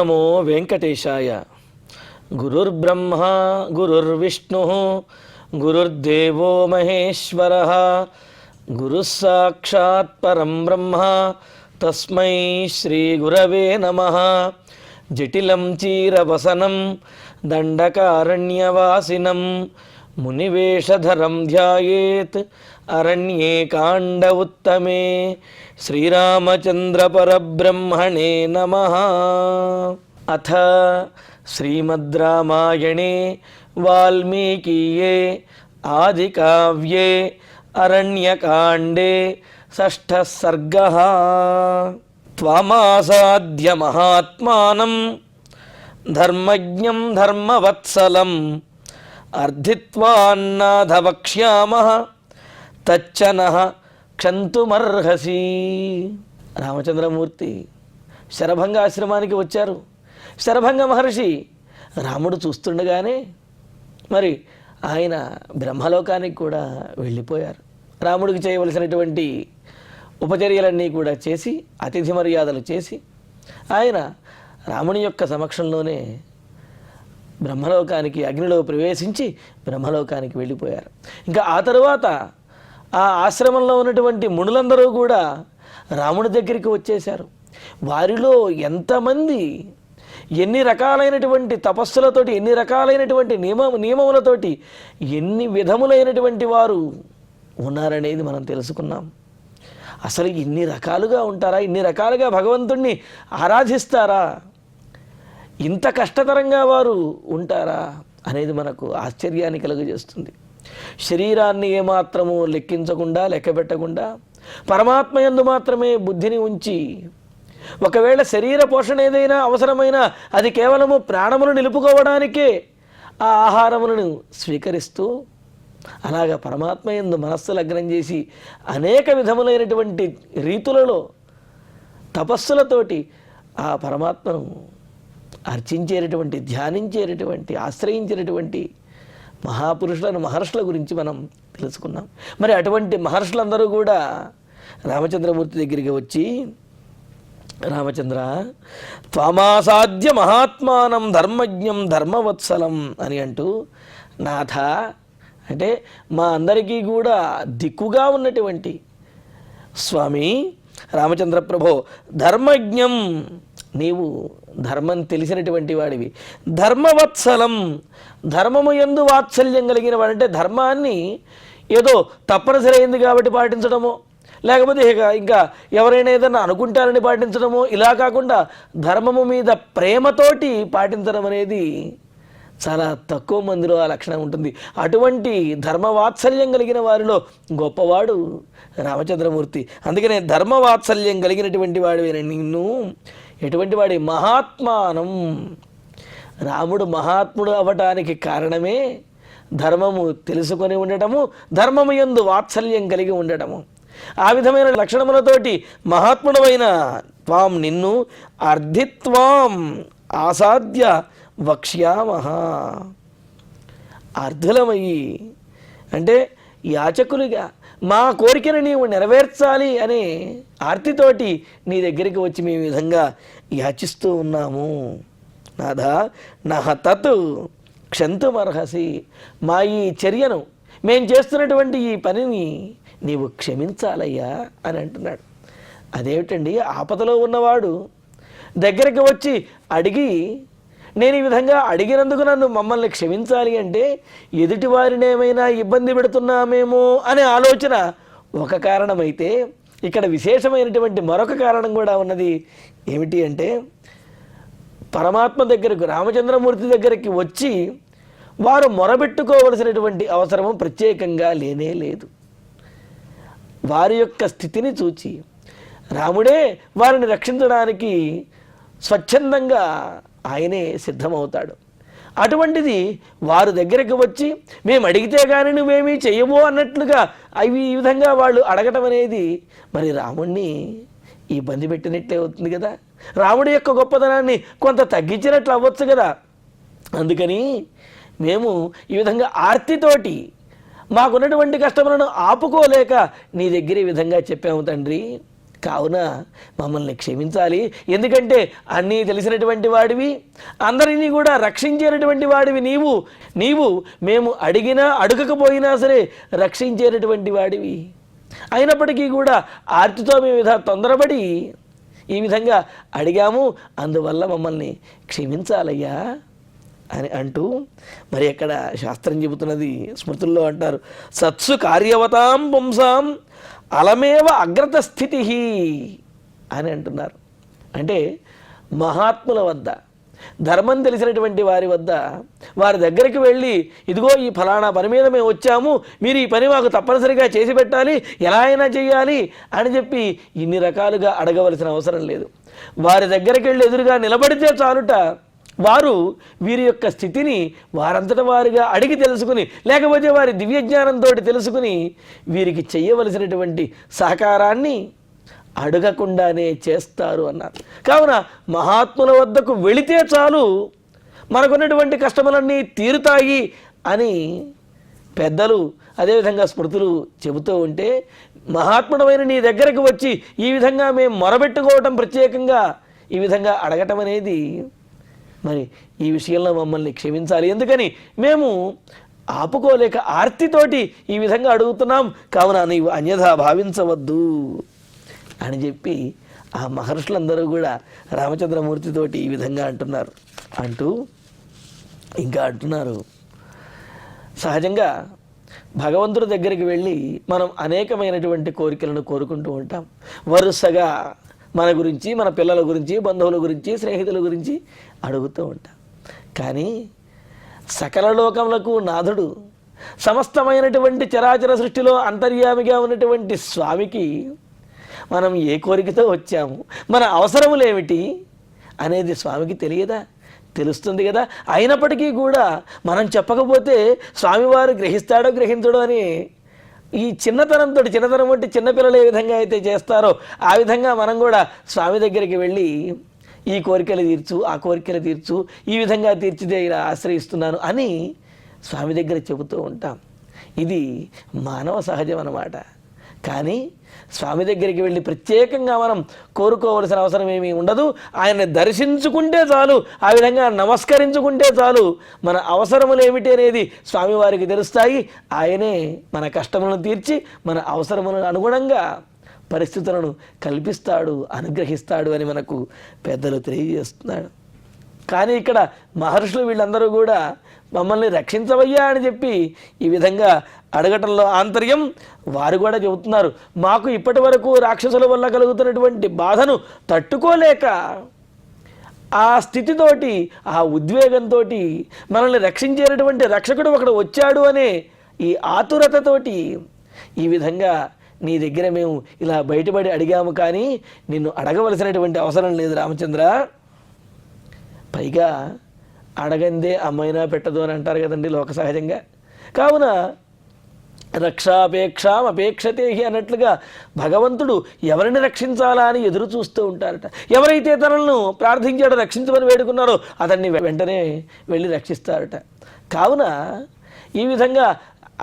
నమో వెంకటేశాయ. గురుర్బ్రహ్మ గురుర్విష్ణు గురుర్దేవో మహేశ్వర గురుః సాక్షాత్ పరం బ్రహ్మ తస్మై శ్రీ గురవే నమః. జటిలం చీరవసనం దండకారణ్యవాసినం మునివేషధరం ధ్యాయేత్ అరణ్యే కాండ ఉత్తమే. శ్రీరామచంద్ర పరబ్రహ్మణే నమః. అథ శ్రీమద్ రామాయణే వాల్మీకీయే ఆదికావ్యే అరణ్యకాండే షష్ఠः సర్గः. త్వమాసాద్య మహాత్మానం ధర్మజ్ఞం ధర్మవత్సలం అర్థిత్వాన్నాథ వక్ష్యామః తచ్చనః క్షంతుమర్హసి. రామచంద్రమూర్తి శరభంగ ఆశ్రమానికి వచ్చారు. శరభంగ మహర్షి రాముడు చూస్తుండగానే మరి ఆయన బ్రహ్మలోకానికి కూడా వెళ్ళిపోయారు. రాముడికి చేయవలసినటువంటి ఉపచర్యలన్నీ కూడా చేసి అతిథి మర్యాదలు చేసి ఆయన రాముని యొక్క సమక్షంలోనే బ్రహ్మలోకానికి అగ్నిలో ప్రవేశించి బ్రహ్మలోకానికి వెళ్ళిపోయారు. ఇంకా ఆ తరువాత ఆ ఆశ్రమంలో ఉన్నటువంటి మునులందరూ కూడా రాముడి దగ్గరికి వచ్చేశారు. వారిలో ఎంతమంది ఎన్ని రకాలైనటువంటి తపస్సులతోటి, ఎన్ని రకాలైనటువంటి నియమములతోటి, ఎన్ని విధములైనటువంటి వారు ఉన్నారనేది మనం తెలుసుకున్నాం. అసలు ఇన్ని రకాలుగా ఉంటారా? ఇన్ని రకాలుగా భగవంతుణ్ణి ఆరాధిస్తారా? ఇంత కష్టతరంగా వారు ఉంటారా అనేది మనకు ఆశ్చర్యాన్ని కలుగజేస్తుంది. శరీరాన్ని ఏమాత్రము లెక్కించకుండా, లెక్కబెట్టకుండా పరమాత్మ యందు మాత్రమే బుద్ధిని ఉంచి, ఒకవేళ శరీర పోషణ ఏదైనా అవసరమైనా అది కేవలము ప్రాణమును నిలుపుకోవడానికే ఆ ఆహారములను స్వీకరిస్తూ, అలాగా పరమాత్మ యందు మనస్సు లగ్నం చేసి అనేక విధములైనటువంటి రీతులలో తపస్సులతోటి ఆ పరమాత్మను అర్చించేటటువంటి, ధ్యానించేటటువంటి, ఆశ్రయించేటటువంటి మహాపురుషులను, మహర్షుల గురించి మనం తెలుసుకున్నాం. మరి అటువంటి మహర్షులందరూ కూడా రామచంద్రమూర్తి దగ్గరికి వచ్చి, రామచంద్ర, త్వమాసాద్య మహాత్మానం ధర్మజ్ఞం ధర్మవత్సలం అని అంటూ, నాథ అంటే మా అందరికీ కూడా దిక్కుగా ఉన్నటువంటి స్వామి రామచంద్ర ప్రభో, ధర్మజ్ఞం, నీవు ధర్మం తెలిసినటువంటి వాడివి, ధర్మవత్సలం, ధర్మము యందు వాత్సల్యం కలిగిన వాడంటే ధర్మాన్ని ఏదో తప్పనిసరి అయింది కాబట్టి పాటించడమో, లేకపోతే ఇంకా ఎవరైనా ఏదన్నా అనుకుంటారని పాటించడమో, ఇలా కాకుండా ధర్మము మీద ప్రేమతోటి పాటించడం అనేది చాలా తక్కువ మందిలో ఆ లక్షణం ఉంటుంది. అటువంటి ధర్మవాత్సల్యం కలిగిన వారిలో గొప్పవాడు రామచంద్రమూర్తి. అందుకనే ధర్మవాత్సల్యం కలిగినటువంటి వాడివైన నిన్ను ఎటువంటి వాడి మహాత్మానం. రాముడు మహాత్ముడు అవ్వటానికి కారణమే ధర్మము తెలుసుకొని ఉండటము, ధర్మము యందు వాత్సల్యం కలిగి ఉండటము. ఆ విధమైన లక్షణములతోటి మహాత్ముడమైన త్వాం, నిన్ను అర్థిత్వాం ఆసాద్య వక్ష్యామః, అర్థులమయ్యి అంటే యాచకులుగా మా కోరికను నీవు నెరవేర్చాలి అనే ఆర్తితోటి నీ దగ్గరికి వచ్చి మేము ఈ విధంగా యాచిస్తూ ఉన్నాము. నాథా నహ తత్ క్షంతుమర్హసి, మా ఈ చర్యను, మేము చేస్తున్నటువంటి ఈ పనిని నీవు క్షమించాలయ్యా అని అంటున్నాడు. అదేమిటండి, ఆపదలో ఉన్నవాడు దగ్గరికి వచ్చి అడిగి, నేను ఈ విధంగా అడిగినందుకు నన్ను మమ్మల్ని క్షమించాలి అంటే ఎదుటి వారిని ఏమైనా ఇబ్బంది పెడుతున్నామేమో అనే ఆలోచన ఒక కారణమైతే, ఇక్కడ విశేషమైనటువంటి మరొక కారణం కూడా ఉన్నది. ఏమిటి అంటే, పరమాత్మ దగ్గరకు, రామచంద్రమూర్తి దగ్గరికి వచ్చి వారు మొరబెట్టుకోవలసినటువంటి అవసరము ప్రత్యేకంగా లేనే లేదు. వారి యొక్క స్థితిని చూచి రాముడే వారిని రక్షించడానికి స్వచ్ఛందంగా ఆయనే సిద్ధమవుతాడు. అటువంటిది వారు దగ్గరికి వచ్చి మేము అడిగితే కానీ నువ్వేమీ చెయ్యవో అన్నట్లుగా ఈ విధంగా వాళ్ళు అడగటం అనేది మరి రాముణ్ణి ఇబ్బంది పెట్టినట్లే అవుతుంది కదా. రాముడి యొక్క గొప్పతనాన్ని కొంత తగ్గించినట్లు అవ్వచ్చు కదా. అందుకని మేము ఈ విధంగా ఆర్తితోటి మాకున్నటువంటి కష్టములను ఆపుకోలేక నీ దగ్గర ఈ విధంగా చెప్పాము తండ్రి కావున మమ్మల్ని క్షమించాలి. ఎందుకంటే అన్నీ తెలిసినటువంటి వాడివి, అందరినీ కూడా రక్షించేటటువంటి వాడివి నీవు మేము అడిగినా అడగకపోయినా సరే రక్షించేటటువంటి వాడివి. అయినప్పటికీ కూడా ఆర్తితో మేము తొందరపడి ఈ విధంగా అడిగాము, అందువల్ల మమ్మల్ని క్షమించాలయ్యా అని అంటూ మరి అక్కడ శాస్త్రం చెబుతున్నది, స్మృతుల్లో అంటారు, సత్సు కార్యవతాం పుంసాం అలమేవ అగ్రత స్థితి అని అంటున్నారు. అంటే మహాత్ముల వద్ద, ధర్మం తెలిసినటువంటి వారి వద్ద, వారి దగ్గరికి వెళ్ళి ఇదిగో ఈ ఫలానా పని మీద మేము వచ్చాము, మీరు ఈ పని మాకు తప్పనిసరిగా చేసి పెట్టాలి, ఎలా అయినా చేయాలి అని చెప్పి ఇన్ని రకాలుగా అడగవలసిన అవసరం లేదు. వారి దగ్గరికి వెళ్ళి ఎదురుగా నిలబడితే చాలుట, వారు వీరి యొక్క స్థితిని వారంతట వారిగా అడిగి తెలుసుకుని, లేకపోతే వారి దివ్యజ్ఞానంతో తెలుసుకుని వీరికి చెయ్యవలసినటువంటి సహకారాన్ని అడగకుండానే చేస్తారు అన్నారు. కావున మహాత్ముల వద్దకు వెళితే చాలు మనకున్నటువంటి కష్టములన్నీ తీరుతాయి అని పెద్దలు అదేవిధంగా స్మృతులు చెబుతూ ఉంటే, మహాత్ముడమైన నీ దగ్గరకు వచ్చి ఈ విధంగా మేము మొరబెట్టుకోవటం, ప్రత్యేకంగా ఈ విధంగా అడగటం అనేది మరి ఈ విషయంలో మమ్మల్ని క్షమించాలి. ఎందుకని మేము ఆపుకోలేక ఆర్తితోటి ఈ విధంగా అడుగుతున్నాం, కావున నీవు అన్యథా భావించవద్దు అని చెప్పి ఆ మహర్షులందరూ కూడా రామచంద్రమూర్తితోటి ఈ విధంగా అంటున్నారు. అంటూ ఇంకా అంటున్నారు, సహజంగా భగవంతుడి దగ్గరికి వెళ్ళి మనం అనేకమైనటువంటి కోరికలను కోరుకుంటూ ఉంటాం. వరుసగా మన గురించి, మన పిల్లల గురించి, బంధువుల గురించి, స్నేహితుల గురించి అడుగుతూ ఉంటాం. కానీ సకల లోకములకు నాథుడు, సమస్తమైనటువంటి చరాచర సృష్టిలో అంతర్యామిగా ఉన్నటువంటి స్వామికి మనం ఏ కోరికతో వచ్చాము, మన అవసరములేమిటి అనేది స్వామికి తెలియదా? తెలుస్తుంది కదా. అయినప్పటికీ కూడా మనం చెప్పకపోతే స్వామివారు గ్రహిస్తాడో గ్రహించడో అని ఈ చిన్నతనం అంటే చిన్నపిల్లలు ఏ విధంగా అయితే చేస్తారో ఆ విధంగా మనం కూడా స్వామి దగ్గరికి వెళ్ళి ఈ కోరికలు తీర్చు, ఆ కోరికలు తీర్చు, ఈ విధంగా తీర్చిదే ఇలా ఆశ్రయిస్తున్నాను అని స్వామి దగ్గర చెబుతూ ఉంటాం. ఇది మానవ సహజం అన్నమాట. కానీ స్వామి దగ్గరికి వెళ్ళి ప్రత్యేకంగా మనం కోరుకోవలసిన అవసరం ఏమీ ఉండదు. ఆయన్ని దర్శించుకుంటే చాలు, ఆ విధంగా నమస్కరించుకుంటే చాలు, మన అవసరములు ఏమిటి అనేది స్వామివారికి తెలుస్తాయి. ఆయనే మన కష్టములను తీర్చి మన అవసరములను అనుగుణంగా పరిస్థితులను కల్పిస్తాడు, అనుగ్రహిస్తాడు అని మనకు పెద్దలు తెలియజేస్తున్నాడు. కానీ ఇక్కడ మహర్షులు వీళ్ళందరూ కూడా మమ్మల్ని రక్షించవయ్యా అని చెప్పి ఈ విధంగా అడగటంలో ఆంతర్యం వారు కూడా చెబుతున్నారు. మాకు ఇప్పటి వరకు రాక్షసుల వల్ల కలుగుతున్నటువంటి బాధను తట్టుకోలేక ఆ స్థితితోటి, ఆ ఉద్వేగంతో మనల్ని రక్షించేటటువంటి రక్షకుడు ఒకడు వచ్చాడు అనే ఈ ఆతురతతోటి ఈ విధంగా నీ దగ్గర మేము ఇలా బయటపడి అడిగాము, కానీ నిన్ను అడగవలసినటువంటి అవసరం లేదు రామచంద్ర. పైగా అడగందే అమ్మైనా పెట్టదు అని అంటారు కదండి లోక సహజంగా. కావున రక్షాపేక్షాం అపేక్షతే అన్నట్లుగా భగవంతుడు ఎవరిని రక్షించాలా అని ఎదురు చూస్తూ ఉంటారట. ఎవరైతే తనను ప్రార్థించాడో, రక్షించమని వేడుకున్నారో అతన్ని వెంటనే వెళ్ళి రక్షిస్తారట. కావున ఈ విధంగా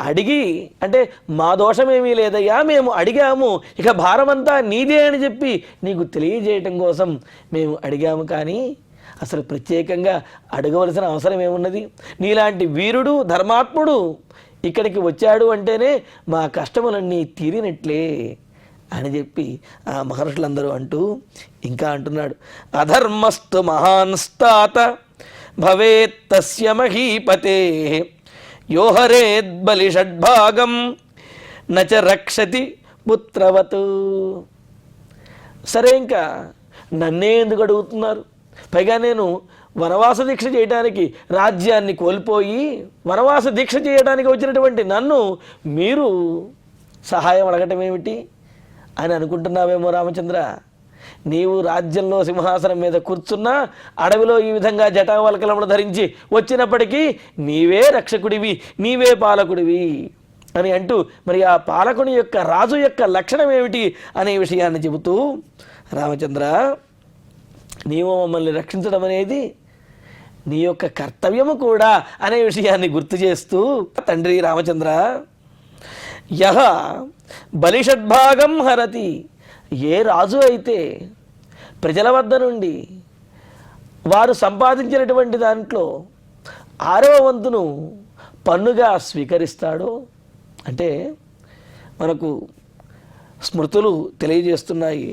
అడిగి, అంటే మా దోషమేమీ లేదయ్యా, మేము అడిగాము, ఇక భారమంతా నీదే అని చెప్పి నీకు తెలియజేయటం కోసం మేము అడిగాము, కానీ అసలు ప్రత్యేకంగా అడగవలసిన అవసరం ఏమున్నది? నీలాంటి వీరుడు, ధర్మాత్ముడు ఇక్కడికి వచ్చాడు అంటేనే మా కష్టములన్నీ తీరినట్లే అని చెప్పి ఆ మహర్షులందరూ అంటూ ఇంకా అంటున్నాడు, అధర్మస్తు మహాన్స్తాత భవేత్ తస్య మహీపతే యోహరేద్ బలి షడ్భాగం నచ రక్షతి పుత్రవతు. సరే, ఇంకా నన్నే ఎందుకు అడుగుతున్నారు? పైగా నేను వనవాస దీక్ష చేయడానికి రాజ్యాన్ని కోల్పోయి వనవాస దీక్ష చేయడానికి వచ్చినటువంటి నన్ను మీరు సహాయం అడగటం ఏమిటి అని అనుకుంటున్నావేమో రామచంద్ర. నీవు రాజ్యంలో సింహాసనం మీద కూర్చున్నా, అడవిలో ఈ విధంగా జటావల్కలములు ధరించి వచ్చినప్పటికీ నీవే రక్షకుడివి, నీవే పాలకుడివి అని అంటూ మరి ఆ పాలకుని యొక్క, రాజు యొక్క లక్షణం ఏమిటి అనే విషయాన్ని చెబుతూ, రామచంద్ర నీవు మమ్మల్ని రక్షించడం అనేది నీ యొక్క కర్తవ్యము కూడా అనే విషయాన్ని గుర్తు చేస్తూ, తండ్రి రామచంద్ర యహ బలిషడ్భాగం హరతి, ఏ రాజు అయితే ప్రజల వద్ద నుండి వారు సంపాదించినటువంటి దాంట్లో 6వ వంతును పన్నుగా స్వీకరిస్తాడో, అంటే మనకు స్మృతులు తెలియజేస్తున్నాయి,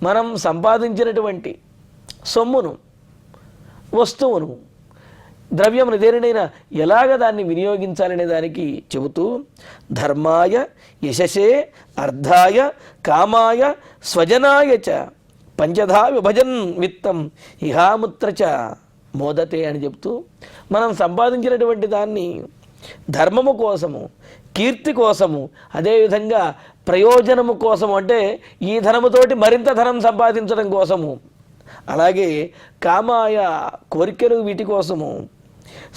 మనం సంపాదించినటువంటి సొమ్మును, వస్తువును, ద్రవ్యమును దేనినైనా ఎలాగ దాన్ని వినియోగించాలనే దానికి చెబుతూ ధర్మాయ యశసే అర్థాయ కామాయ స్వజనాయ చ పంచధా విభజన్ విత్తం ఇహాముత్ర చ మోదతే అని చెప్తూ మనం సంపాదించినటువంటి దాన్ని ధర్మము కోసము, కీర్తి కోసము, అదేవిధంగా ప్రయోజనము కోసము, అంటే ఈ ధనముతోటి మరింత ధనం సంపాదించడం కోసము, అలాగే కామాయ కోరికలు వీటి కోసము,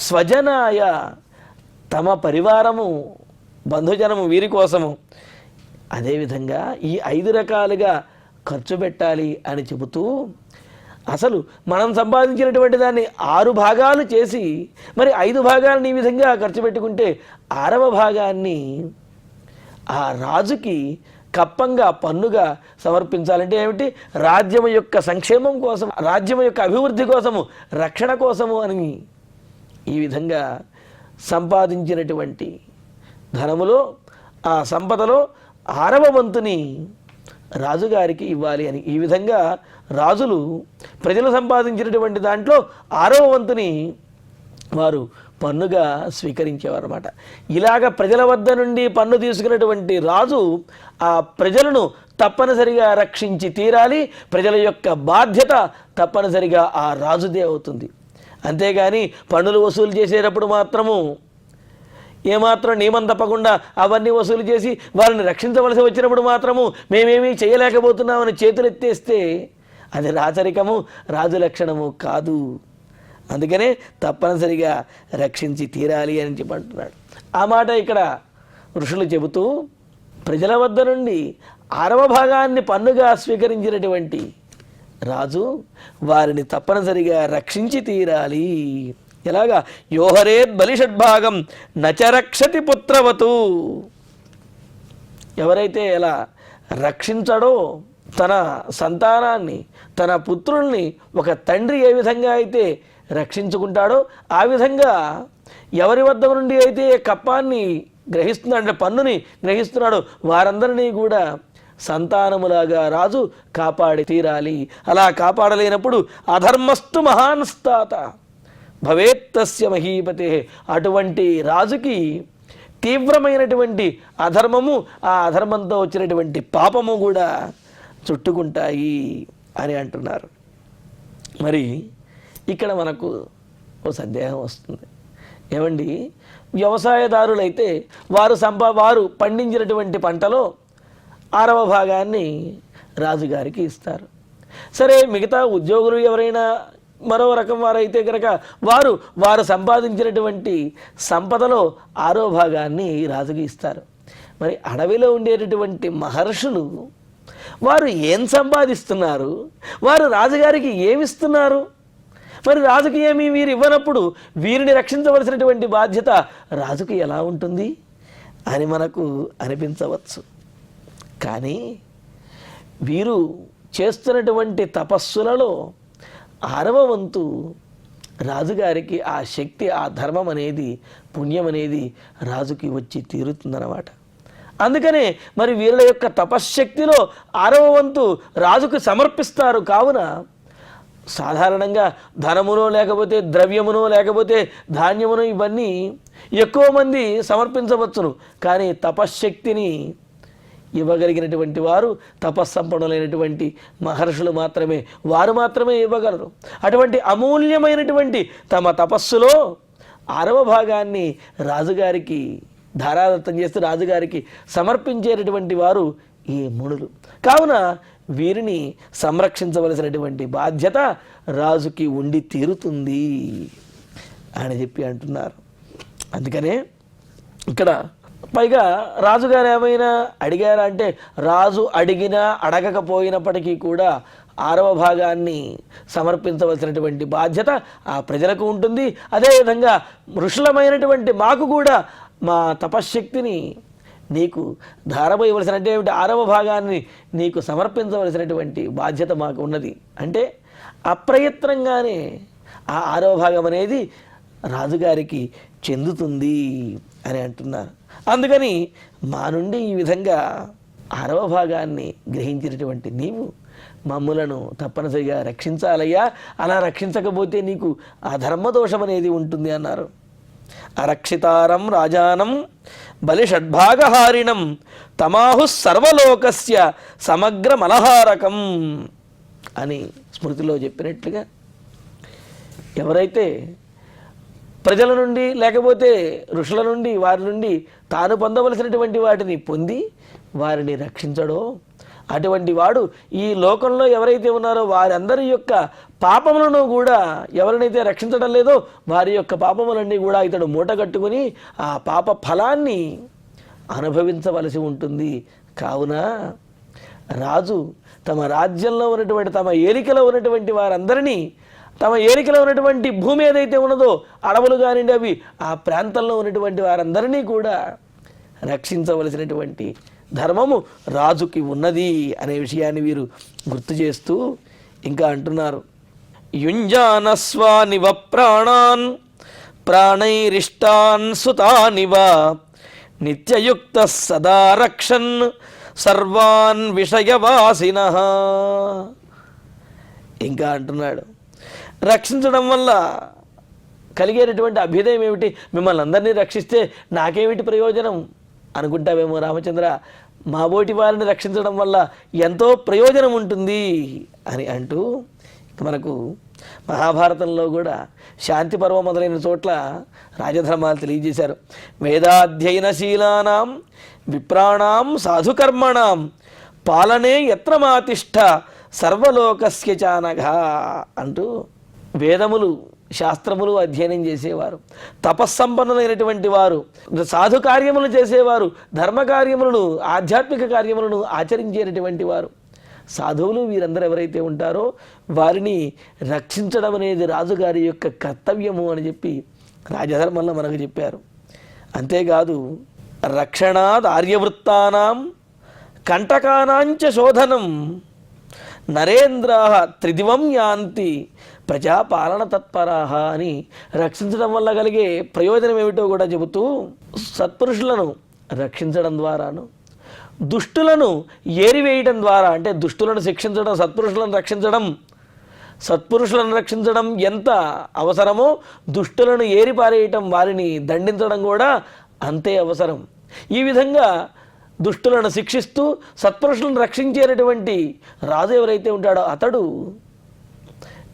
స్వజనాయ తమ పరివారము బంధుజనము వీరి కోసము, అదేవిధంగా ఈ 5 రకాలుగా ఖర్చు పెట్టాలి అని చెబుతూ అసలు మనం సంపాదించినటువంటి దాన్ని 6 భాగాలు చేసి మరి 5 భాగాలను ఈ విధంగా ఖర్చు పెట్టుకుంటే 6వ భాగాన్ని ఆ రాజుకి కప్పంగా పన్నుగా సమర్పించాలంటే ఏమిటి? రాజ్యం యొక్క సంక్షేమం కోసం, రాజ్యం యొక్క అభివృద్ధి కోసము, రక్షణ కోసము అని ఈ విధంగా సంపాదించినటువంటి ధనములో, ఆ సంపదలో 6వ వంతుని రాజుగారికి ఇవ్వాలి అని ఈ విధంగా రాజులు ప్రజలు సంపాదించినటువంటి దాంట్లో 6వ వంతుని వారు పన్నుగా స్వీకరించేవారు అన్నమాట. ఇలాగ ప్రజల వద్ద నుండి పన్ను తీసుకున్నటువంటి రాజు ఆ ప్రజలను తప్పనిసరిగా రక్షించి తీరాలి. ప్రజల యొక్క బాధ్యత తప్పనిసరిగా ఆ రాజుదే అవుతుంది. అంతేగాని పన్నులు వసూలు చేసేటప్పుడు మాత్రము ఏమాత్రం నియమం తప్పకుండా అవన్నీ వసూలు చేసి వారిని రక్షించవలసి వచ్చినప్పుడు మాత్రము మేమేమీ చేయలేకపోతున్నామని చేతులు ఎత్తేస్తే అది రాచరికము, రాజు లక్షణము కాదు. అందుకనే తప్పనిసరిగా రక్షించి తీరాలి అని చెప్పంటున్నాడు. ఆ మాట ఇక్కడ ఋషులు చెబుతూ ప్రజల వద్ద నుండి 6వ భాగాన్ని పన్నుగా స్వీకరించినటువంటి రాజు వారిని తప్పనిసరిగా రక్షించి తీరాలి. ఎలాగా? యోహరేద్ బలిషడ్భాగం నచరక్షతి పుత్రవతు. ఎవరైతే ఎలా రక్షించడో తన సంతానాన్ని, తన పుత్రుల్ని ఒక తండ్రి ఏ విధంగా అయితే రక్షించుకుంటాడో ఆ విధంగా ఎవరి వద్ద నుండి అయితే కప్పాన్ని గ్రహిస్తున్నాడు, అంటే పన్నుని గ్రహిస్తున్నాడో వారందరినీ కూడా సంతానములాగా రాజు కాపాడి తీరాలి. అలా కాపాడలేనప్పుడు అధర్మస్తు మహాన్స్తాత భవేత్తస్య మహీపతే. అటువంటి రాజుకి తీవ్రమైనటువంటి అధర్మము, ఆ అధర్మంతో వచ్చినటువంటి పాపము కూడా చుట్టుకుంటాయి అని అంటున్నారు. మరి ఇక్కడ మనకు ఓ సందేహం వస్తుంది. ఏమండి, వ్యవసాయదారులైతే వారు పండించినటువంటి పంటలో 6వ భాగాన్ని రాజుగారికి ఇస్తారు. సరే, మిగతా ఉద్యోగులు ఎవరైనా మరో రకం వారైతే కనుక వారు సంపాదించినటువంటి సంపదలో 6వ భాగాన్ని రాజుకి ఇస్తారు. మరి అడవిలో ఉండేటటువంటి మహర్షులు వారు ఏం సంపాదిస్తున్నారు? వారు రాజుగారికి ఏమిస్తున్నారు? మరి రాజుకి ఏమి వీరు ఇవ్వనప్పుడు వీరిని రక్షించవలసినటువంటి బాధ్యత రాజుకి ఎలా ఉంటుంది అని మనకు అనిపించవచ్చు. కానీ వీరు చేస్తున్నటువంటి తపస్సులలో 6వ వంతు రాజుగారికి ఆ శక్తి, ఆ ధర్మం అనేది, పుణ్యం అనేది రాజుకి వచ్చి తీరుతుందన్నమాట. అందుకనే మరి వీరుల యొక్క తపశ్శక్తిలో 6వ వంతు రాజుకు సమర్పిస్తారు. కావున సాధారణంగా ధనమునో లేకపోతే ద్రవ్యమునో లేకపోతే ధాన్యమునో ఇవన్నీ ఎక్కువ మంది సమర్పించవచ్చును. కానీ తపశ్శక్తిని ఇవ్వగలిగినటువంటి వారు తపస్సంపన్నులైనటువంటి మహర్షులు మాత్రమే, వారు మాత్రమే ఇవ్వగలరు. అటువంటి అమూల్యమైనటువంటి తమ తపస్సులో 6వ భాగాన్ని రాజుగారికి ధారాదత్తం చేస్తూ రాజుగారికి సమర్పించేటటువంటి వారు ఈ మునులు. కావున వీరిని సంరక్షించవలసినటువంటి బాధ్యత రాజుకి ఉండి తీరుతుంది అని చెప్పి అంటున్నారు. అందుకనే ఇక్కడ పైగా రాజుగారు ఏమైనా అడిగారా అంటే, రాజు అడిగినా అడగకపోయినప్పటికీ కూడా 6వ భాగాన్ని సమర్పించవలసినటువంటి బాధ్యత ఆ ప్రజలకు ఉంటుంది. అదేవిధంగా ఋషులమైనటువంటి మాకు కూడా మా తపశ్శక్తిని నీకు ధారపోయవలసిన అంటే ఏమిటి, 6వ భాగాన్ని నీకు సమర్పించవలసినటువంటి బాధ్యత మాకు ఉన్నది. అంటే అప్రయత్నంగానే ఆ 6వ భాగం అనేది రాజుగారికి చెందుతుంది అని అంటున్నారు. అందుకని మా నుండి ఈ విధంగా 6వ భాగాన్ని గ్రహించినటువంటి నీవు మమ్ములను తప్పనిసరిగా రక్షించాలయ్యా. అలా రక్షించకపోతే నీకు ఆ ధర్మదోషం అనేది ఉంటుంది అన్నారు. అరక్షితారం రాజానం బలిషడ్భాగహారిణం తమాహు సర్వలోకస్య సమగ్ర మలహారకం అని స్మృతిలో చెప్పినట్లుగా ఎవరైతే ప్రజల నుండి లేకపోతే ఋషుల నుండి వారి నుండి తాను పొందవలసినటువంటి వాటిని పొంది వారిని రక్షించడో అటువంటి వాడు ఈ లోకంలో ఎవరైతే ఉన్నారో వారందరి యొక్క పాపములను కూడా ఎవరినైతే రక్షించడం లేదో వారి యొక్క పాపములన్నీ కూడా ఇతడు మూటగట్టుకుని ఆ పాప ఫలాన్ని అనుభవించవలసి ఉంటుంది. కావున రాజు తమ రాజ్యంలో ఉన్నటువంటి తమ ఏలికలో ఉన్నటువంటి వారందరినీ తమ ఏలికలో ఉన్నటువంటి భూమి ఏదైతే ఉన్నదో అడవులు కానివ్వండి అవి ఆ ప్రాంతంలో ఉన్నటువంటి వారందరినీ కూడా రక్షించవలసినటువంటి ధర్మము రాజుకి ఉన్నది అనే విషయాన్ని వీరు గుర్తు చేస్తూ ఇంకా అంటున్నారు, యుంజానస్వానివ ప్రాణాన్ ప్రాణైరిష్టాన్ సుతానివ నిత్యయుక్త సదా రక్షన్ సర్వాన్ విషయవాసినః. ఇంకా అంటున్నాడు, రక్షించడం వల్ల కలిగేటటువంటి అభ్యుదయం ఏమిటి, మిమ్మల్ని అందరినీ రక్షిస్తే నాకేమిటి ప్రయోజనం అనుకుంటావేమో రామచంద్ర, మాబోటి వారిని రక్షించడం వల్ల ఎంతో ప్రయోజనం ఉంటుంది అని అంటూ మనకు మహాభారతంలో కూడా శాంతి పర్వం మొదలైన చోట్ల రాజధర్మాలు తెలియజేశారు. వేదాధ్యయనశీలానాం విప్రాణాం సాధుకర్మణాం పాలనే యత్రమాతిష్ట సర్వలోకస్య చానఘ అంటూ వేదములు శాస్త్రములు అధ్యయనం చేసేవారు, తపస్సంపన్నులైనటువంటి వారు, సాధు కార్యములు చేసేవారు, ధర్మ కార్యములను ఆధ్యాత్మిక కార్యములను ఆచరించేటటువంటి వారు సాధువులు వీరందరూ ఎవరైతే ఉంటారో వారిని రక్షించడం అనేది రాజుగారి యొక్క కర్తవ్యము అని చెప్పి రాజధర్మంలో మనకు చెప్పారు. అంతేకాదు రక్షణాద్ ఆర్యవృత్తానాం కంటకానాంచ శోధనం నరేంద్రా త్రిదివం యాంతి ప్రజాపాలన తత్పరాహ అని రక్షించడం వల్ల కలిగే ప్రయోజనం ఏమిటో కూడా చెబుతూ సత్పురుషులను రక్షించడం ద్వారాను దుష్టులను ఏరివేయడం ద్వారా, అంటే దుష్టులను శిక్షించడం సత్పురుషులను రక్షించడం ఎంత అవసరమో దుష్టులను ఏరిపారేయటం వారిని దండించడం కూడా అంతే అవసరం. ఈ విధంగా దుష్టులను శిక్షిస్తూ సత్పురుషులను రక్షించేటటువంటి రాజు ఎవరైతే ఉంటాడో అతడు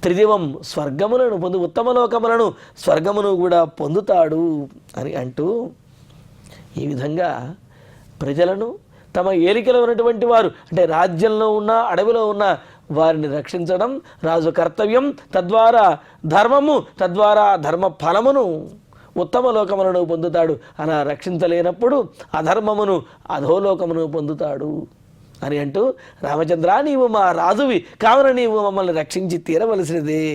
త్రిదివం స్వర్గములను ఉత్తమ లోకములను స్వర్గమును కూడా పొందుతాడు అని అంటూ ఈ విధంగా ప్రజలను తమ ఏలికలో ఉన్నటువంటి వారు అంటే రాజ్యంలో ఉన్న అడవిలో ఉన్న వారిని రక్షించడం రాజు కర్తవ్యం. తద్వారా ధర్మము తద్వారా ధర్మ ఫలమును ఉత్తమ లోకములను పొందుతాడు. అలా రక్షించలేనప్పుడు అధర్మమును అధోలోకమును పొందుతాడు అని అంటూ రామచంద్ర నీవు మా రాజువి కావున నీవు మమ్మల్ని రక్షించి తీరవలసినదే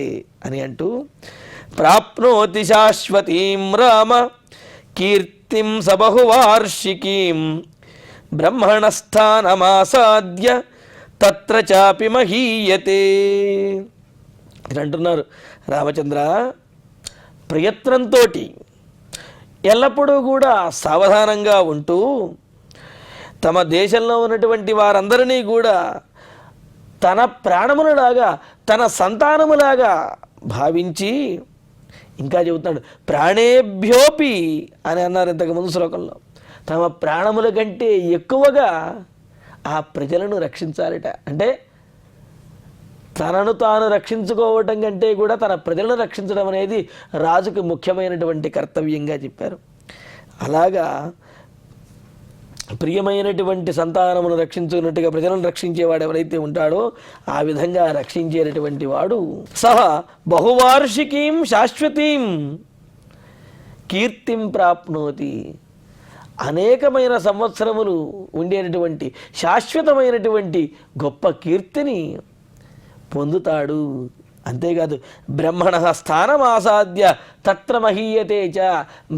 అని అంటూ ప్రాప్నోతి శాశ్వతీం రామ కీర్తిం సబహువార్షికీం బ్రహ్మణస్థానమాసాద్య తత్ర చాపి మహీయతే అని అంటున్నారు. రామచంద్ర ప్రయత్నంతో ఎల్లప్పుడూ కూడా సావధానంగా ఉంటూ తమ దేశంలో ఉన్నటువంటి వారందరినీ కూడా తన ప్రాణములలాగా తన సంతానములాగా భావించి ఇంకా చెబుతున్నాడు ప్రాణేభ్యోపి అని అన్నారు ఇంతకుముందు శ్లోకంలో. తమ ప్రాణముల కంటే ఎక్కువగా ఆ ప్రజలను రక్షించాలట. అంటే తనను తాను రక్షించుకోవటం కంటే కూడా తన ప్రజలను రక్షించడం అనేది రాజుకు ముఖ్యమైనటువంటి కర్తవ్యంగా చెప్పారు. అలాగా ప్రియమైనటువంటి సంతానమును రక్షించుకున్నట్టుగా ప్రజలను రక్షించేవాడు ఎవరైతే ఉంటాడో ఆ విధంగా రక్షించేటటువంటి వాడు సహ బహువార్షికీం శాశ్వతీం కీర్తిం ప్రాప్నోతి అనేకమైన సంవత్సరములు ఉండేటటువంటి శాశ్వతమైనటువంటి గొప్ప కీర్తిని పొందుతాడు అంతేకాదు బ్రహ్మణ స్థానమాసాద్య తత్ర మహీయతే చ,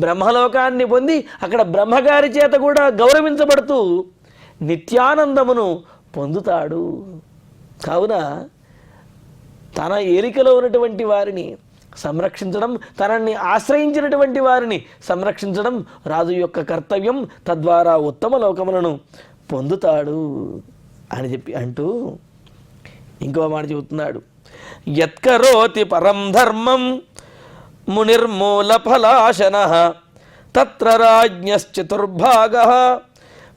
బ్రహ్మలోకాన్ని పొంది అక్కడ బ్రహ్మగారి చేత కూడా గౌరవించబడుతూ నిత్యానందమును పొందుతాడు. కావున తన ఏలికలో ఉన్నటువంటి వారిని సంరక్షించడం, తనని ఆశ్రయించినటువంటి వారిని సంరక్షించడం రాజు యొక్క కర్తవ్యం. తద్వారా ఉత్తమ లోకములను పొందుతాడు అని చెప్పి అంటూ ఇంకో మాట చెబుతున్నాడు. యత్కరోతి పరం ధర్మం మునిర్మూల ఫలాశనః తత్ర రాజ్ఞశ్చతుర్భాగః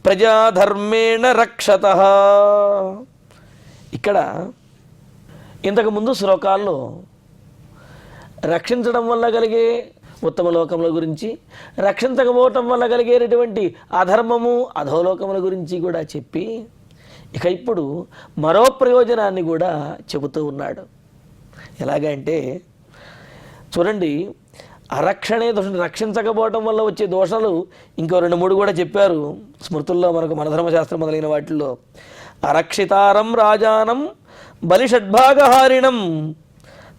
ప్రజాధర్మేణ రక్షతః. ఇక్కడ ఇంతకుముందు శ్లోకాల్లో రక్షించడం వల్ల కలిగే ఉత్తమ లోకముల గురించి, రక్షించకపోవటం వల్ల కలిగేటటువంటి అధర్మము అధోలోకముల గురించి కూడా చెప్పి ఇక ఇప్పుడు మరో ప్రయోజనాన్ని కూడా చెబుతూ ఉన్నాడు. ఎలాగంటే చూడండి, అరక్షణే దోషం, రక్షించకపోవటం వల్ల వచ్చే దోషాలు ఇంకో 2-3 కూడా చెప్పారు స్మృతుల్లో మనకు, మన ధర్మశాస్త్రం మొదలైన వాటిల్లో. అరక్షితారం రాజానం బలిషడ్భాగహారిణం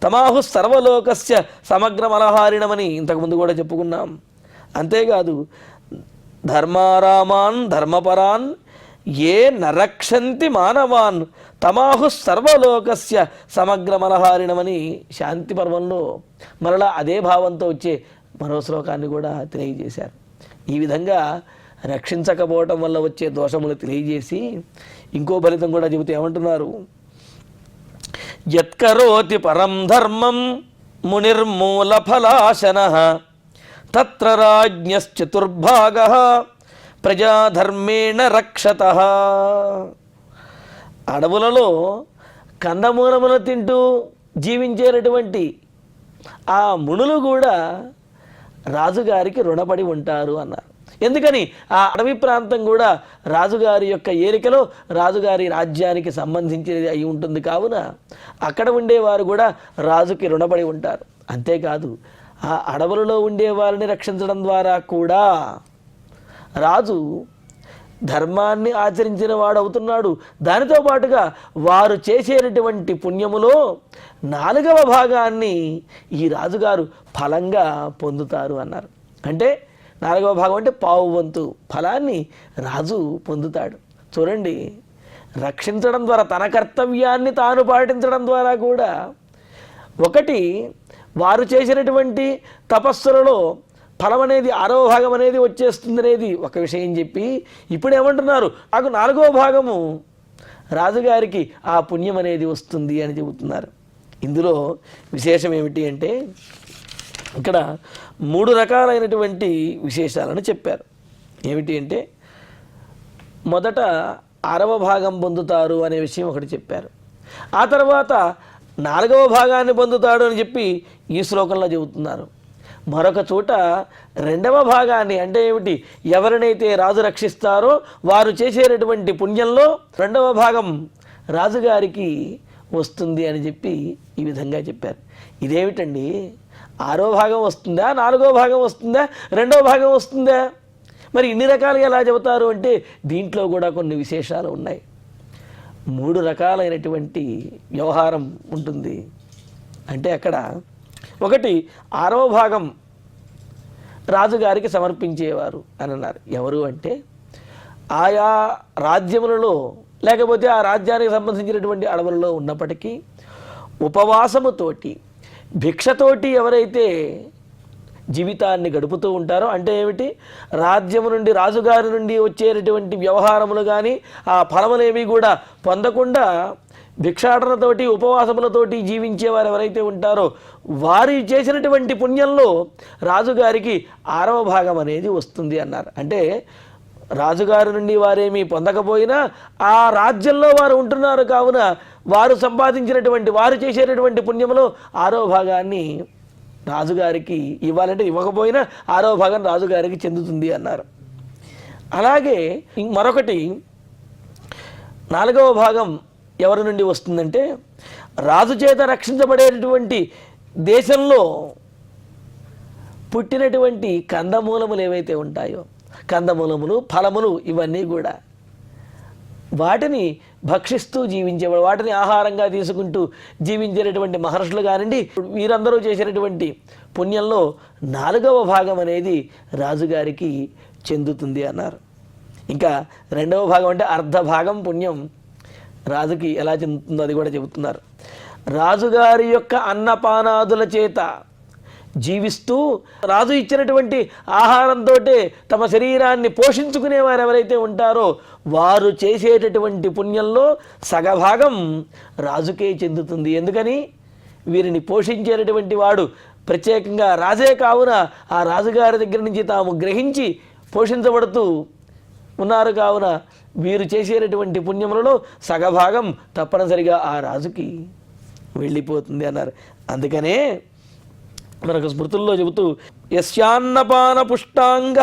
తమాహు సర్వలోకస్య సమగ్రమలహారిణమని ఇంతకుముందు కూడా చెప్పుకున్నాం. అంతేకాదు ధర్మారామాన్ ధర్మపరాన్ ఏ నరక్షంతి మానవాన్ తమాహు సర్వలోకస్య సమగ్రమలహారిణమని శాంతి పర్వంలో మరలా అదే భావంతో వచ్చే మరో శ్లోకాన్ని కూడా తెలియజేశారు. ఈ విధంగా రక్షించకపోవటం వల్ల వచ్చే దోషములు తెలియజేసి ఇంకో ఫలితం కూడా చెబుతూ ఏమంటున్నారు. యత్కరోతి పరం ధర్మం మునిర్మూల ఫలాశనః తత్ర రాజ్ఞశ్చతుర్భాగః ప్రజాధర్మేణ రక్షతః. అడవులలో కందమూలములు తింటూ జీవించేటటువంటి ఆ మునులు కూడా రాజుగారికి రుణపడి ఉంటారు అన్నారు. ఎందుకని ఆ అడవి ప్రాంతం కూడా రాజుగారి యొక్క ఏలికలో రాజుగారి రాజ్యానికి సంబంధించినది అయి ఉంటుంది. కావున అక్కడ ఉండేవారు కూడా రాజుకి రుణపడి ఉంటారు. అంతేకాదు ఆ అడవులలో ఉండే వారిని రక్షించడం ద్వారా కూడా రాజు ధర్మాన్ని ఆచరించిన వాడు అవుతున్నాడు. దానితో పాటుగా వారు చేసేటటువంటి పుణ్యములో 4వ భాగాన్ని ఈ రాజుగారు ఫలంగా పొందుతారు అన్నారు. అంటే 4వ భాగం అంటే పావు వంతు ఫలాన్ని రాజు పొందుతాడు. చూడండి, రక్షించడం ద్వారా తన కర్తవ్యాన్ని తాను పాటించడం ద్వారా కూడా ఒకటి వారు చేసినటువంటి తపస్సులలో ఫలం అనేది 6వ భాగం అనేది వచ్చేస్తుంది అనేది ఒక విషయం చెప్పి ఇప్పుడు ఏమంటున్నారు, నాకు 4వ భాగము రాజుగారికి ఆ పుణ్యం అనేది వస్తుంది అని చెబుతున్నారు. ఇందులో విశేషం ఏమిటి అంటే ఇక్కడ 3 రకాలైనటువంటి విశేషాలను చెప్పారు. ఏమిటి అంటే మొదట 6వ భాగం పొందుతారు అనే విషయం ఒకటి చెప్పారు. ఆ తర్వాత 4వ భాగాన్ని పొందుతాడు అని చెప్పి ఈ శ్లోకంలో చెబుతున్నారు. మరొక చోట 2వ భాగాన్ని అంటే ఏమిటి, ఎవరినైతే రాజు రక్షిస్తారో వారు చేసేటటువంటి పుణ్యంలో 2వ భాగం రాజుగారికి వస్తుంది అని చెప్పి ఈ విధంగా చెప్పారు. ఇదేమిటండి, 6వ భాగం వస్తుందా, 4వ భాగం వస్తుందా, 2వ భాగం వస్తుందా? మరి ఇన్ని రకాలుగా ఎలా చెబుతారు అంటే దీంట్లో కూడా కొన్ని విశేషాలు ఉన్నాయి. 3 రకాలైనటువంటి వ్యవహారం ఉంటుంది. అంటే అక్కడ ఒకటి 6వ భాగం రాజుగారికి సమర్పించేవారు అని అన్నారు. ఎవరు అంటే ఆయా రాజ్యములలో లేకపోతే ఆ రాజ్యానికి సంబంధించినటువంటి అడవులలో ఉన్నప్పటికీ ఉపవాసముతోటి భిక్షతోటి ఎవరైతే జీవితాన్ని గడుపుతూ ఉంటారో, అంటే ఏమిటి, రాజ్యము నుండి రాజుగారి నుండి వచ్చేటటువంటి వ్యవహారములు కానీ ఆ ఫలములేవి కూడా పొందకుండా భిక్షాటనతోటి ఉపవాసములతోటి జీవించేవారు ఎవరైతే ఉంటారో వారు చేసినటువంటి పుణ్యంలో రాజుగారికి 6వ భాగం అనేది వస్తుంది అన్నారు. అంటే రాజుగారి నుండి వారేమీ పొందకపోయినా ఆ రాజ్యంలో వారు ఉంటున్నారు కావున వారు సంపాదించినటువంటి వారు చేసేటటువంటి పుణ్యంలో 6వ భాగాన్ని రాజుగారికి ఇవ్వాలంటే ఇవ్వకపోయినా 6వ భాగం రాజుగారికి చెందుతుంది అన్నారు. అలాగే మరొకటి 4వ భాగం ఎవరి నుండి వస్తుందంటే రాజు చేత రక్షించబడేటటువంటి దేశంలో పుట్టినటువంటి కందమూలములు ఏవైతే ఉంటాయో, కందమూలములు ఫలములు ఇవన్నీ కూడా వాటిని భక్షిస్తూ జీవించేవాడు, వాటిని ఆహారంగా తీసుకుంటూ జీవించేటటువంటి మహర్షులు కానివ్వండి, వీరందరూ చేసినటువంటి పుణ్యంలో 4వ భాగం అనేది రాజుగారికి చెందుతుంది అన్నారు. ఇంకా 2వ భాగం అంటే అర్ధ భాగం పుణ్యం రాజుకి ఎలా చెందుతుందో అది కూడా చెబుతున్నారు. రాజుగారి యొక్క అన్నపానాదుల చేత జీవిస్తూ రాజు ఇచ్చినటువంటి ఆహారంతో తమ శరీరాన్ని పోషించుకునేవారు ఎవరైతే ఉంటారో వారు చేసేటటువంటి పుణ్యంలో సగభాగం రాజుకే చెందుతుంది. ఎందుకని? వీరిని పోషించేటటువంటి వాడు ప్రత్యేకంగా రాజే కావున ఆ రాజుగారి దగ్గర నుంచి తాము గ్రహించి పోషించబడుతూ ఉన్నారు కావున వీరు చేసేటటువంటి పుణ్యములలో సగభాగం తప్పనిసరిగా ఆ రాజుకి వెళ్ళిపోతుంది అన్నారు. అందుకనే మనకు స్మృతుల్లో చెబుతూ యస్యాన్నపాన పుష్టాంగ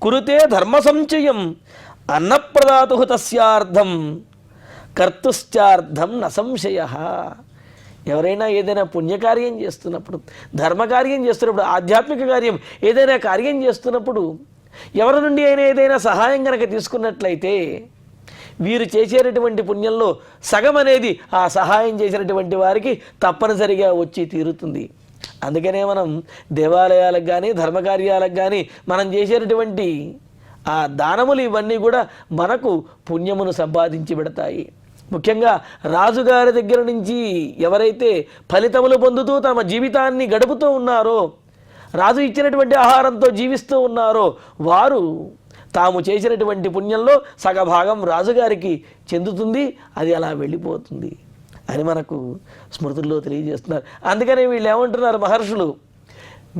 కురుతే ధర్మ సంచయం అన్నప్రదాతు తస్యార్థం కర్తుశ్చార్థం న సంశయ. ఎవరైనా ఏదైనా పుణ్యకార్యం చేస్తున్నప్పుడు, ధర్మకార్యం చేస్తున్నప్పుడు, ఆధ్యాత్మిక కార్యం ఏదైనా కార్యం చేస్తున్నప్పుడు ఎవరి నుండి అయినా ఏదైనా సహాయం కనుక తీసుకున్నట్లయితే వీరు చేసేటటువంటి పుణ్యంలో సగం అనేది ఆ సహాయం చేసినటువంటి వారికి తప్పనిసరిగా వచ్చి తీరుతుంది. అందుకనే మనం దేవాలయాలకు కానీ ధర్మకార్యాలకు కానీ మనం చేసేటటువంటి ఆ దానములు ఇవన్నీ కూడా మనకు పుణ్యమును సంపాదించి పెడతాయి. ముఖ్యంగా రాజుగారి దగ్గర నుంచి ఎవరైతే ఫలితములు పొందుతూ తమ జీవితాన్ని గడుపుతూ ఉన్నారో, రాజు ఇచ్చినటువంటి ఆహారంతో జీవిస్తూ ఉన్నారో వారు తాము చేసినటువంటి పుణ్యంలో సగభాగం రాజుగారికి చెందుతుంది, అది అలా వెళ్ళిపోతుంది అని మనకు స్మృతుల్లో తెలియజేస్తున్నారు. అందుకని వీళ్ళు ఏమంటున్నారు మహర్షులు,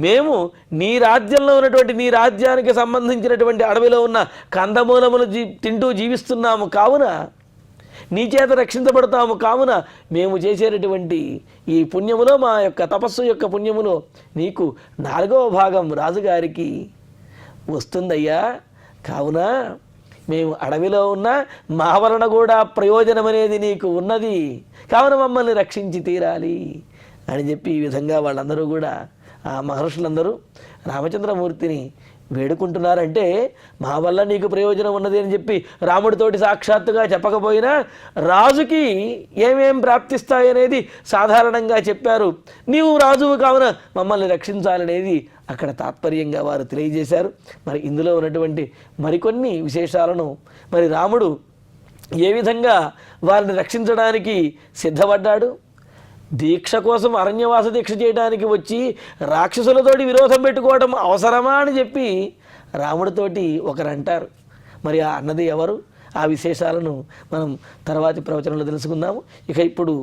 మేము నీ రాజ్యంలో ఉన్నటువంటి నీ రాజ్యానికి సంబంధించినటువంటి అడవిలో ఉన్న కందమూలములు తింటూ జీవిస్తున్నాము కావున, నీ చేత రక్షించబడతాము కావున మేము చేసేటటువంటి ఈ పుణ్యములో మా యొక్క తపస్సు యొక్క పుణ్యములో నీకు 4వ భాగం రాజుగారికి వస్తుందయ్యా. కావున మేము అడవిలో ఉన్న మా వలన కూడా ప్రయోజనం అనేది నీకు ఉన్నది కావున మమ్మల్ని రక్షించి తీరాలి అని చెప్పి ఈ విధంగా వాళ్ళందరూ కూడా ఆ మహర్షులందరూ రామచంద్రమూర్తిని వేడుకుంటున్నారంటే మా వల్ల నీకు ప్రయోజనం ఉన్నది అని చెప్పి రాముడితోటి సాక్షాత్తుగా చెప్పకపోయినా రాజుకి ఏమేం ప్రాప్తిస్తాయనేది సాధారణంగా చెప్పారు. నీవు రాజువు కావున మమ్మల్ని రక్షించాలనేది అక్కడ తాత్పర్యంగా వారు తెలియజేశారు. మరి ఇందులో ఉన్నటువంటి మరికొన్ని విశేషాలను మరి రాముడు ఏ విధంగా వారిని రక్షించడానికి సిద్ధపడ్డాడు, దీక్ష కోసం అరణ్యవాస దీక్ష చేయడానికి వచ్చి రాక్షసులతోటి విరోధం పెట్టుకోవడం అవసరమా అని చెప్పి రాముడితోటి ఒకరు అంటారు. మరి ఆ అన్నది ఎవరు? ఆ విశేషాలను మనం తర్వాతి ప్రవచనంలో తెలుసుకుందాము. ఇక ఇప్పుడు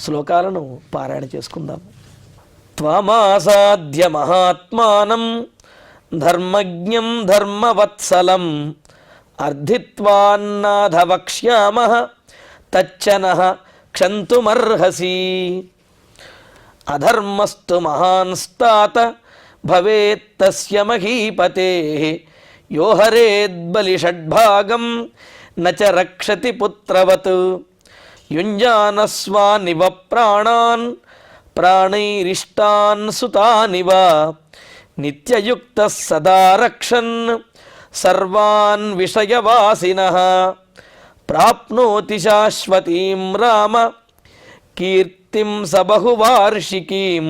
శ్లోకాలను పారాయణ చేసుకుందాము. త్వమాసాద్య మహాత్మానం ధర్మజ్ఞం ధర్మవత్సలం అర్థిత్వాన్నాథ వక్ష్యామః తచ్చనః క్షంతుమర్హసి. అధర్మస్తు మహాన్స్తాత భవేత్తస్య మహీపతేః యో హరేద్బలి షడ్భాగం నచ రక్షతి పుత్రవత్ యుంజానస్వానివ ప్రాణాన్ ప్రాణైరిష్టాన్ సుతానివ నిత్యయుక్తః సదా రక్షన్ సర్వాన్ విషయవాసినః ప్రాప్నోతి శాశ్వతీం రామ కీర్తిం స బహువార్షికీం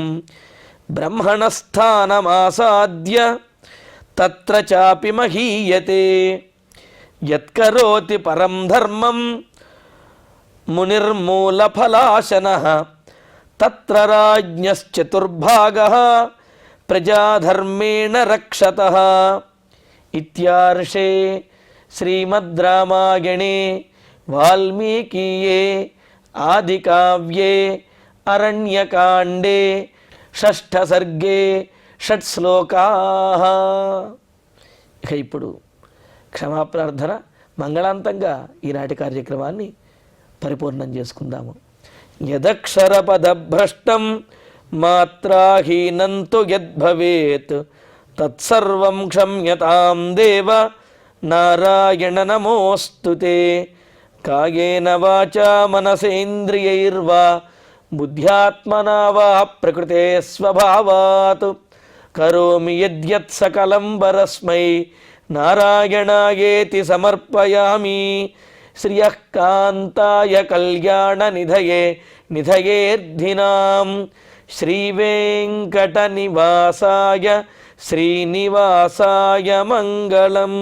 బ్రహ్మణస్థానమాసాద్య తత్ర చాపి మహీయతే. యత్కరోతి పరం ధర్మం మునిర్మూలఫలాశనః తత్ర రాజ్ఞశ్చతుర్భాగః ప్రజాధర్మేణ రక్షతః. ఇత్యార్షే శ్రీమద్ రామాయణే వాల్మీకీయే ఆదికావ్యే అరణ్యకాండే షష్ఠ సర్గే షట్శ్లోకాః. ఇక ఇప్పుడు క్షమాప్రార్థన మంగళాంతంగా ఈనాటి కార్యక్రమాన్ని పరిపూర్ణం చేసుకుందాము. యదక్షరపదభ్రష్టం మాత్రాహీనం తు యద్భవేత్ తత్సర్వం క్షమ్యతాం దేవ నారాయణ నమోస్తుతే. కాయేన వాచా మనసేంద్రియైర్వా బుద్ధ్యాత్మనా వా ప్రకృతే స్వభావాత్ కరోమి యద్యత్ సకలం పరస్మై నారాయణాయేతి సమర్పయామి. శ్రియః కాంతాయ కళ్యాణ నిధయే నిధయేర్ధినాం శ్రీవేంకట నివాసాయ శ్రీనివాసాయ మంగళం.